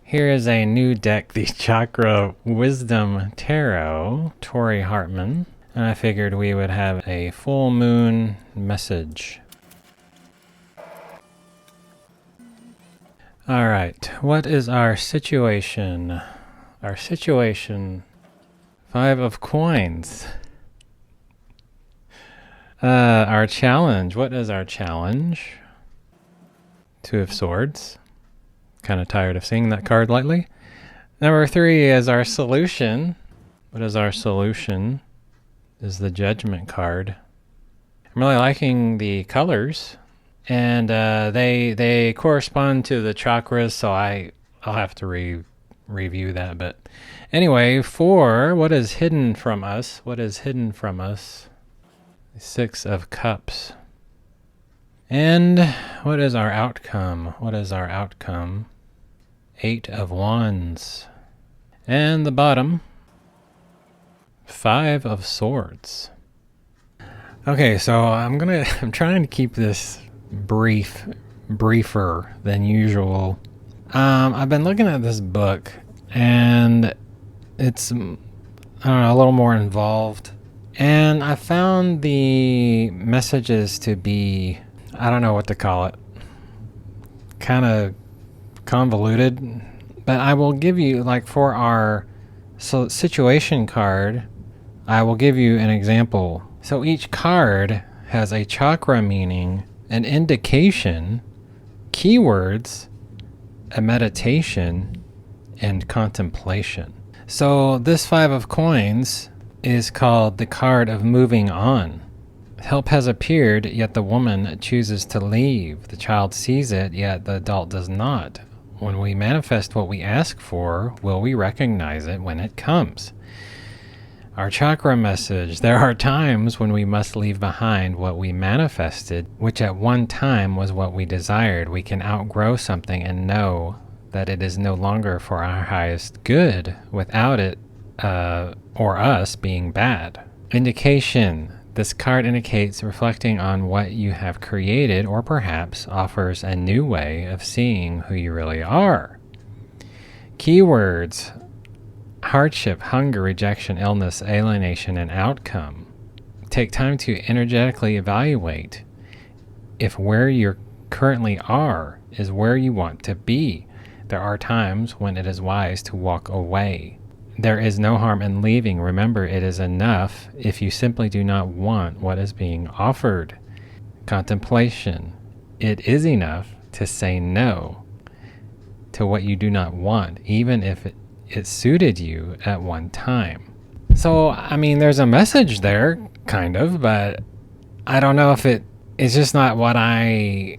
Here is a new deck, the Chakra Wisdom Tarot, Tori Hartman. And I figured we would have a full moon message. Alright, what is our situation? Our situation, 5 of coins. Our challenge, what is our challenge? 2 of swords. Kind of tired of seeing that card lately. Number 3 is our solution. What is our solution? Is the Judgment card. I'm really liking the colors, and they correspond to the chakras, so I'll have to review that. But anyway, 4, what is hidden from us? What is hidden from us? 6 of Cups. And what is our outcome? What is our outcome? 8 of Wands. And the bottom, 5 of Swords. Okay, so I'm trying to keep this briefer than usual. I've been looking at this book, and it's, I don't know, a little more involved. And I found the messages to be, I don't know what to call it, kind of convoluted. But I will give you, like, for our situation card, I will give you an example. So each card has a chakra meaning, an indication, keywords, a meditation, and contemplation. So this 5 of coins is called the card of moving on. Help has appeared, yet the woman chooses to leave. The child sees it, yet the adult does not. When we manifest what we ask for, will we recognize it when it comes? Our chakra message: there are times when we must leave behind what we manifested, which at one time was what we desired. We can outgrow something and know that it is no longer for our highest good without it or us being bad. Indication: this card indicates reflecting on what you have created, or perhaps offers a new way of seeing who you really are. Keywords: hardship, hunger, rejection, illness, alienation, and outcome. Take time to energetically evaluate if where you currently are is where you want to be. There are times when it is wise to walk away. There is no harm in leaving. Remember, it is enough if you simply do not want what is being offered. Contemplation: it is enough to say no to what you do not want, even if it suited you at one time. So, I mean, there's a message there, kind of, but I don't know if it's just not what I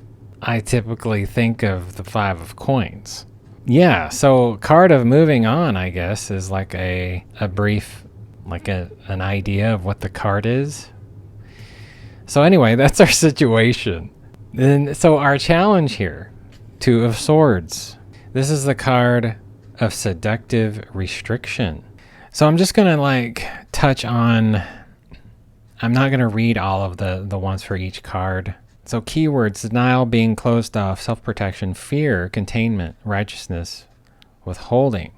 typically think of the 5 of coins. Yeah, so card of moving on, I guess, is like a brief, like an idea of what the card is. So anyway, that's our situation. Then, so our challenge here, 2 of Swords. This is the card of seductive restriction. So I'm just going to touch on, I'm not going to read all of the ones for each card. So keywords: denial, being closed off, self-protection, fear, containment, righteousness, withholding.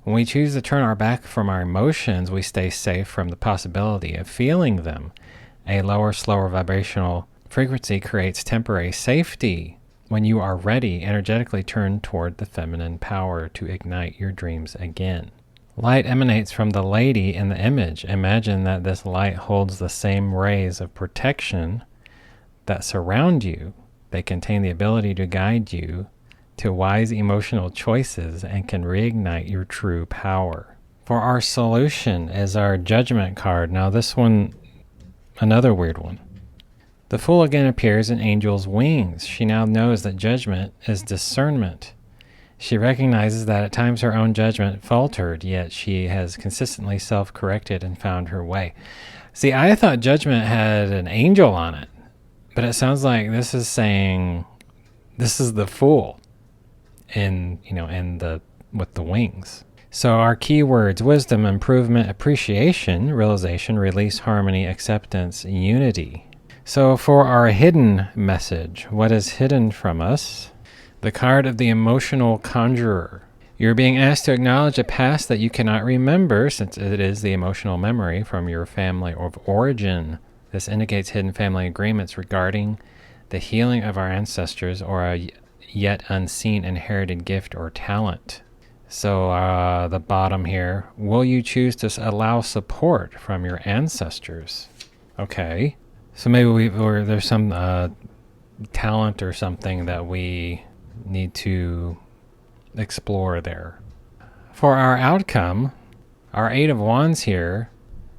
When we choose to turn our back from our emotions, we stay safe from the possibility of feeling them. A lower, slower vibrational frequency creates temporary safety. When you are ready, energetically turn toward the feminine power to ignite your dreams again. Light emanates from the lady in the image. Imagine that this light holds the same rays of protection that surround you. They contain the ability to guide you to wise emotional choices and can reignite your true power. For our solution is our Judgment card. Now this one, another weird one. The Fool again appears in angel's wings. She now knows that judgment is discernment. She recognizes that at times her own judgment faltered, yet she has consistently self-corrected and found her way. See, I thought judgment had an angel on it, but it sounds like this is saying this is the Fool with the wings. So our keywords: wisdom, improvement, appreciation, realization, release, harmony, acceptance, unity. So for our hidden message, what is hidden from us? The card of the emotional conjurer. You're being asked to acknowledge a past that you cannot remember, since it is the emotional memory from your family of origin. This indicates hidden family agreements regarding the healing of our ancestors or a yet unseen inherited gift or talent. So the bottom here, will you choose to allow support from your ancestors? Okay. So maybe there's some talent or something that we need to explore there. For our outcome, our Eight of Wands here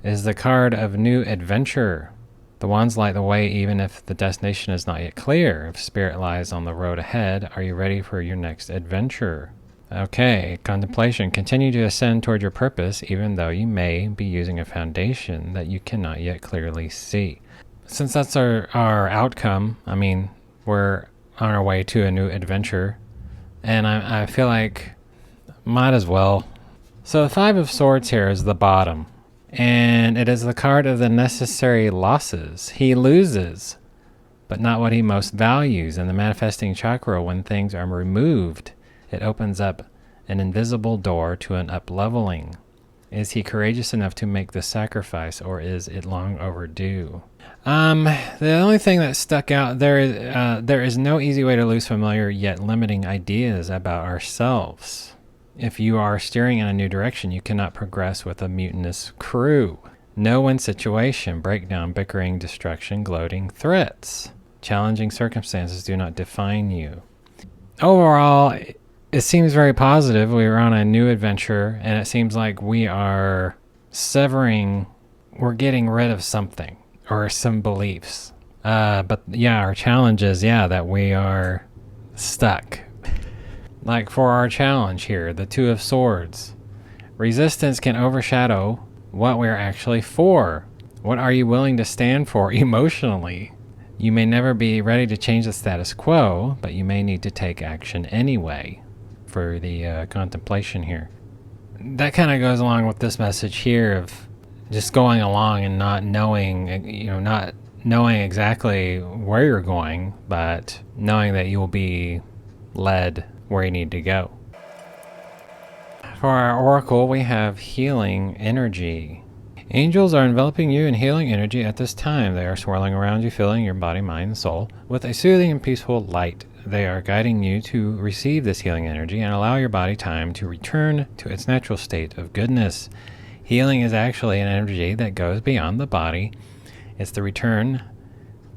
is the card of new adventure. The wands light the way even if the destination is not yet clear. If spirit lies on the road ahead, are you ready for your next adventure? Okay, contemplation. Continue to ascend toward your purpose even though you may be using a foundation that you cannot yet clearly see. Since that's our outcome, I mean, we're on our way to a new adventure. And I feel like might as well. So the Five of Swords here is the bottom. And it is the card of the necessary losses. He loses, but not what he most values. In the manifesting chakra, when things are removed, it opens up an invisible door to an up-leveling. Is he courageous enough to make the sacrifice, or is it long overdue? The only thing that stuck out there is no easy way to lose familiar yet limiting ideas about ourselves. If you are steering in a new direction, you cannot progress with a mutinous crew. No-win situation, breakdown, bickering, destruction, gloating, threats. Challenging circumstances do not define you. Overall, it seems very positive. We are on a new adventure, and it seems like we are we're getting rid of something. Or some beliefs. But yeah, our challenge is, that we are stuck. Like for our challenge here, the Two of Swords. Resistance can overshadow what we're actually for. What are you willing to stand for emotionally? You may never be ready to change the status quo, but you may need to take action anyway for the contemplation here. That kind of goes along with this message here of just going along and not knowing exactly where you're going, but knowing that you'll be led where you need to go. For our oracle, we have healing energy. Angels are enveloping you in healing energy at this time. They are swirling around you, filling your body, mind, and soul with a soothing and peaceful light. They are guiding you to receive this healing energy and allow your body time to return to its natural state of goodness. Healing is actually an energy that goes beyond the body. It's the return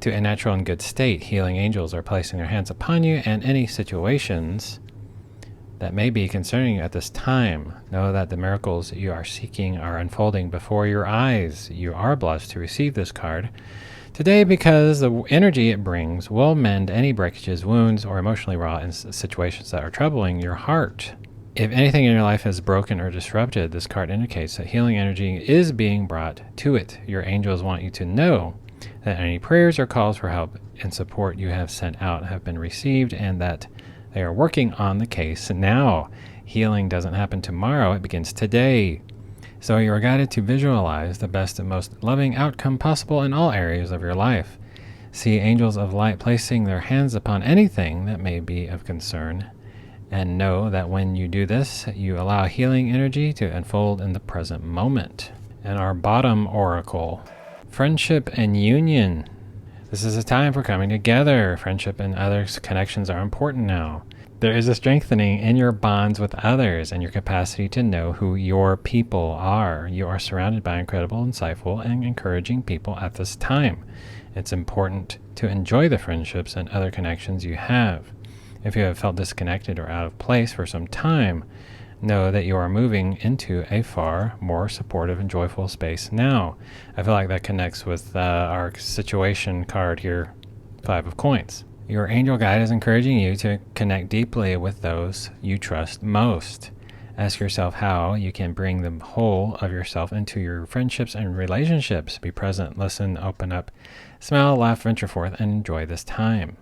to a natural and good state. Healing angels are placing their hands upon you and any situations that may be concerning you at this time. Know that the miracles you are seeking are unfolding before your eyes. You are blessed to receive this card today because the energy it brings will mend any breakages, wounds, or emotionally raw situations that are troubling your heart. If anything in your life is broken or disrupted, this card indicates that healing energy is being brought to it. Your angels want you to know that any prayers or calls for help and support you have sent out have been received and that they are working on the case now. Healing doesn't happen tomorrow, it begins today. So you are guided to visualize the best and most loving outcome possible in all areas of your life. See angels of light placing their hands upon anything that may be of concern. And know that when you do this, you allow healing energy to unfold in the present moment. And our bottom oracle, friendship and union. This is a time for coming together. Friendship and other connections are important now. There is a strengthening in your bonds with others and your capacity to know who your people are. You are surrounded by incredible, insightful, and encouraging people at this time. It's important to enjoy the friendships and other connections you have. If you have felt disconnected or out of place for some time, know that you are moving into a far more supportive and joyful space now. I feel like that connects with our situation card here, Five of Coins. Your angel guide is encouraging you to connect deeply with those you trust most. Ask yourself how you can bring the whole of yourself into your friendships and relationships. Be present, listen, open up, smile, laugh, venture forth, and enjoy this time.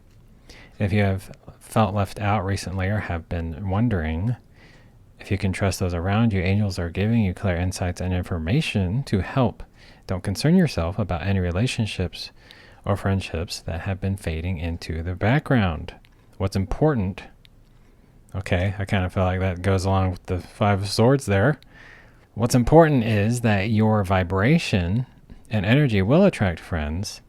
If you have felt left out recently or have been wondering if you can trust those around you, angels are giving you clear insights and information to help. Don't concern yourself about any relationships or friendships that have been fading into the background. What's important Okay, I kind of feel like that goes along with the Five of Swords there. What's important is that your vibration and energy will attract friends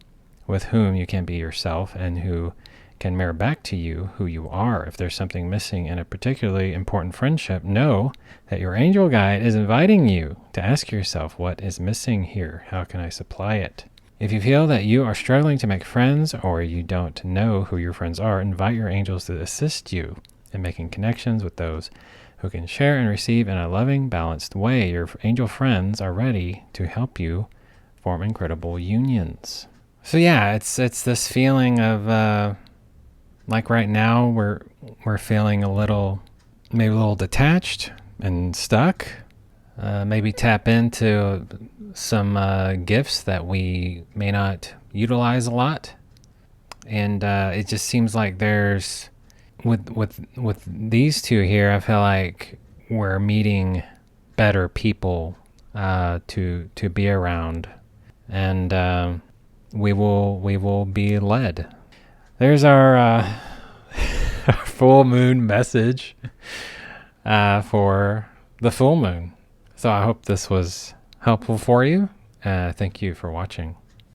with whom you can be yourself and who can mirror back to you who you are. If there's something missing in a particularly important friendship, know that your angel guide is inviting you to ask yourself, what is missing here? How can I supply it? If you feel that you are struggling to make friends or you don't know who your friends are, invite your angels to assist you in making connections with those who can share and receive in a loving, balanced way. Your angel friends are ready to help you form incredible unions. So yeah, it's this feeling of like right now we're feeling maybe a little detached and stuck. Maybe tap into some gifts that we may not utilize a lot, and it just seems like there's with these two here, I feel like we're meeting better people to be around, and we will be led. There's our, our full moon message for the full moon. So I hope this was helpful for you. Thank you for watching.